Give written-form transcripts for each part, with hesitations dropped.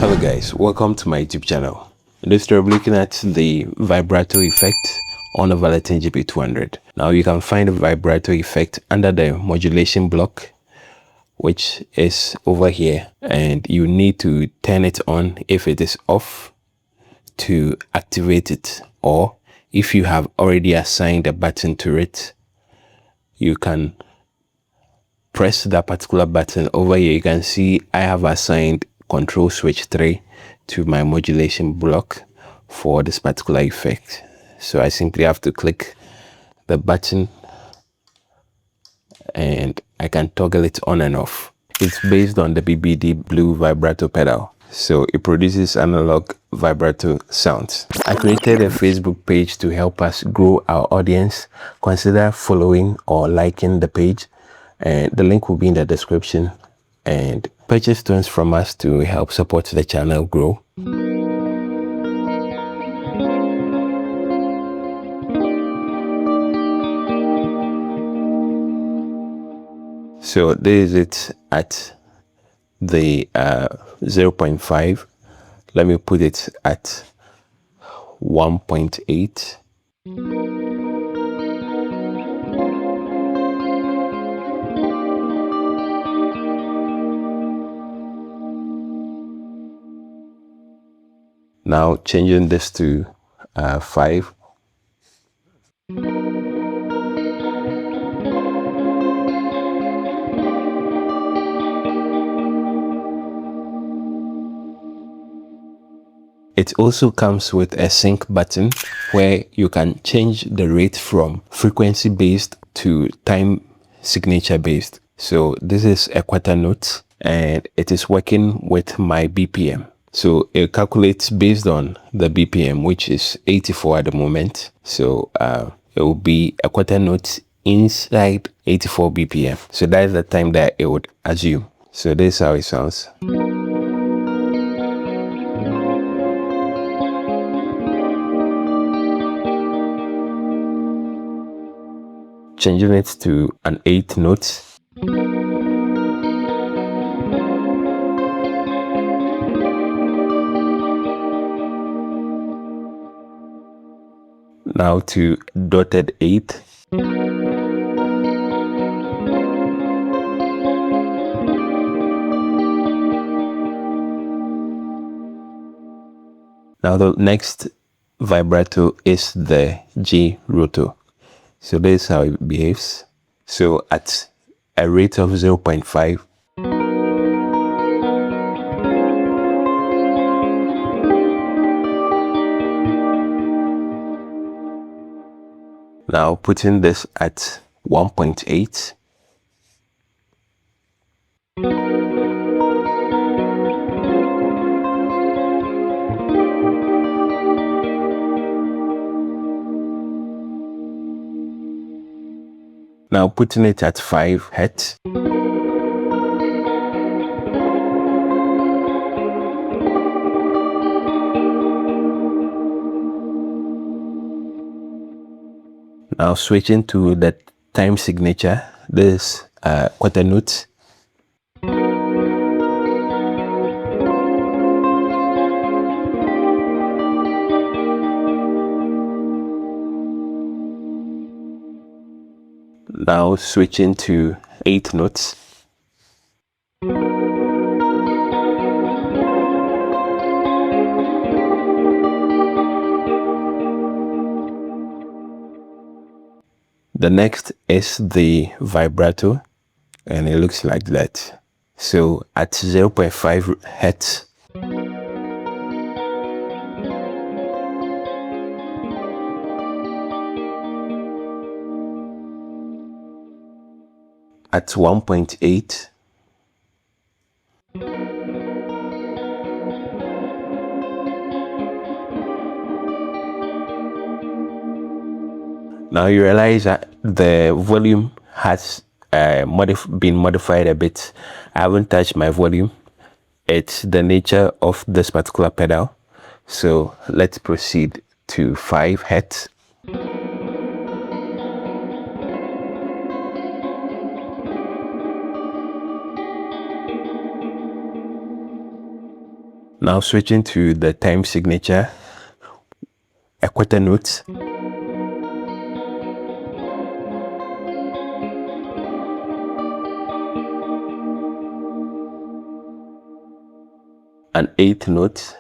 Hello guys, welcome to my YouTube channel. In this tutorial, we're looking at the vibrato effect on the Valeton GP200. Now you can find the vibrato effect under the modulation block, which is over here, and you need to turn it on if it is off to activate it, or if you have already assigned a button to it, you can press that particular button over here. You can see I have assigned control switch 3 to my modulation block for this particular effect. So I simply have to click the button and I can toggle it on and off. It's based on the BBD blue vibrato pedal, so it produces analog vibrato sounds. I created a Facebook page to help us grow our audience. Consider following or liking the page, and the link will be in the description, and purchase tones from us to help support the channel grow. So this is it at the 0.5. Let me put it at 1.8. Now changing this to 5. It also comes with a sync button where you can change the rate from frequency based to time signature based. So this is a quarter note and it is working with my BPM. So it calculates based on the BPM, which is 84 at the moment. So it will be a quarter note inside 84 BPM. So that is the time that it would assume. So this is how it sounds. Changing it to an 8 note. Now to dotted 8. Now the next vibrato is the G-Roto. So this is how it behaves. So at a rate of 0.5, now putting this at 1.8, now putting it at 5 Hz. Now switching to the time signature, this quarter note. Now switching to 8 notes. The next is the vibrato, and it looks like that. So at 0.5 Hz, at 1.8, now you realize that the volume has been modified a bit. I haven't touched my volume. It's the nature of this particular pedal. So let's proceed to 5 Hz. Now switching to the time signature, a quarter note, an eighth note,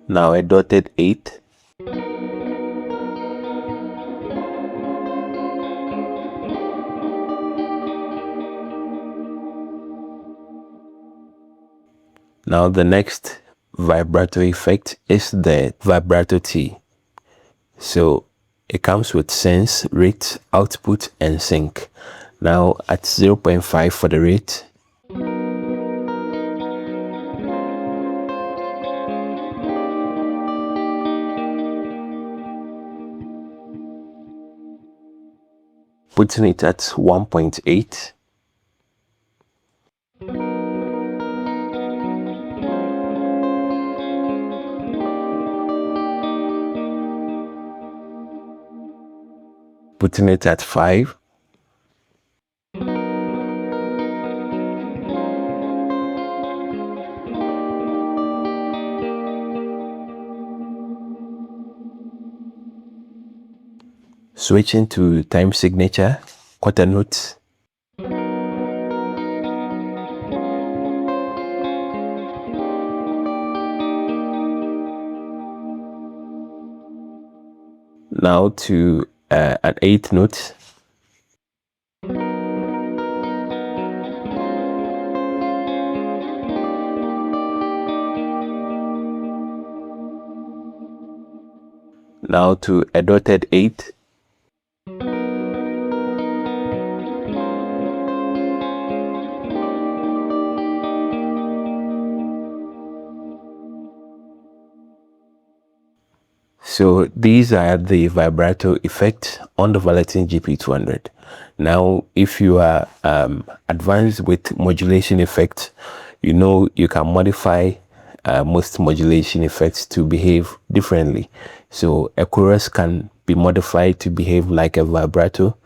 now a dotted eighth, now the next vibrato effect is the Vibrato T. So it comes with sense, rate, output, and sync. Now at 0.5 for the rate, putting it at 1.8, putting it at 5, switching to time signature, quarter notes, now to an eighth note, now to a dotted eighth, So these are the vibrato effects on the Valeton GP200. Now, if you are advanced with modulation effects, you know you can modify most modulation effects to behave differently. So a chorus can be modified to behave like a vibrato.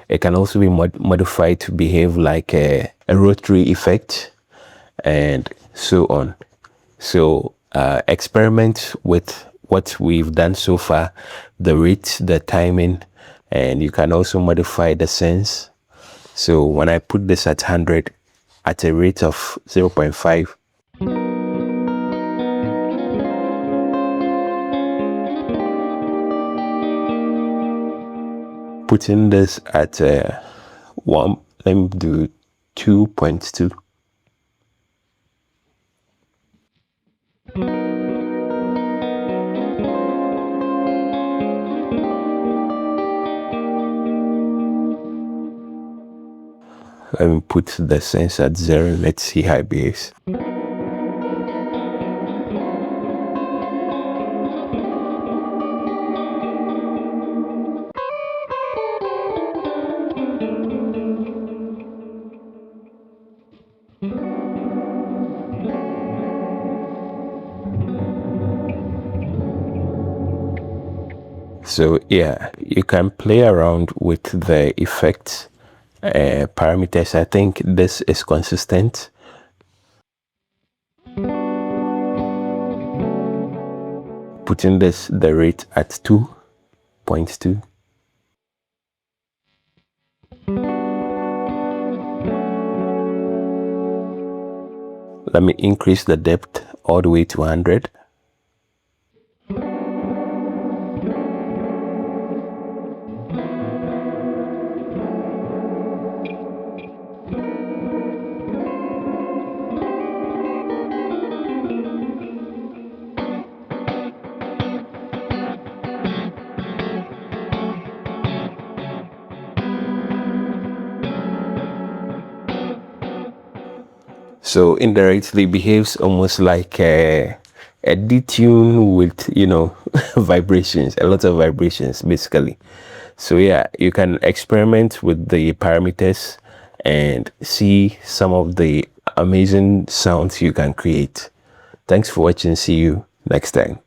It can also be modified to behave like a rotary effect, and so on. So experiment with what we've done so far, the rate, the timing, and you can also modify the sense. So when I put this at 100 at a rate of 0.5, putting this at one, let me do 2.2. Let me put the sense at 0. Let's see how it behaves. So yeah, you can play around with the effects parameters. I think this is consistent. Putting the rate at 2.2. Let me increase the depth all the way to 100. So indirectly behaves almost like a detune with, you know, vibrations, a lot of vibrations basically. So yeah, you can experiment with the parameters and see some of the amazing sounds you can create. Thanks for watching. See you next time.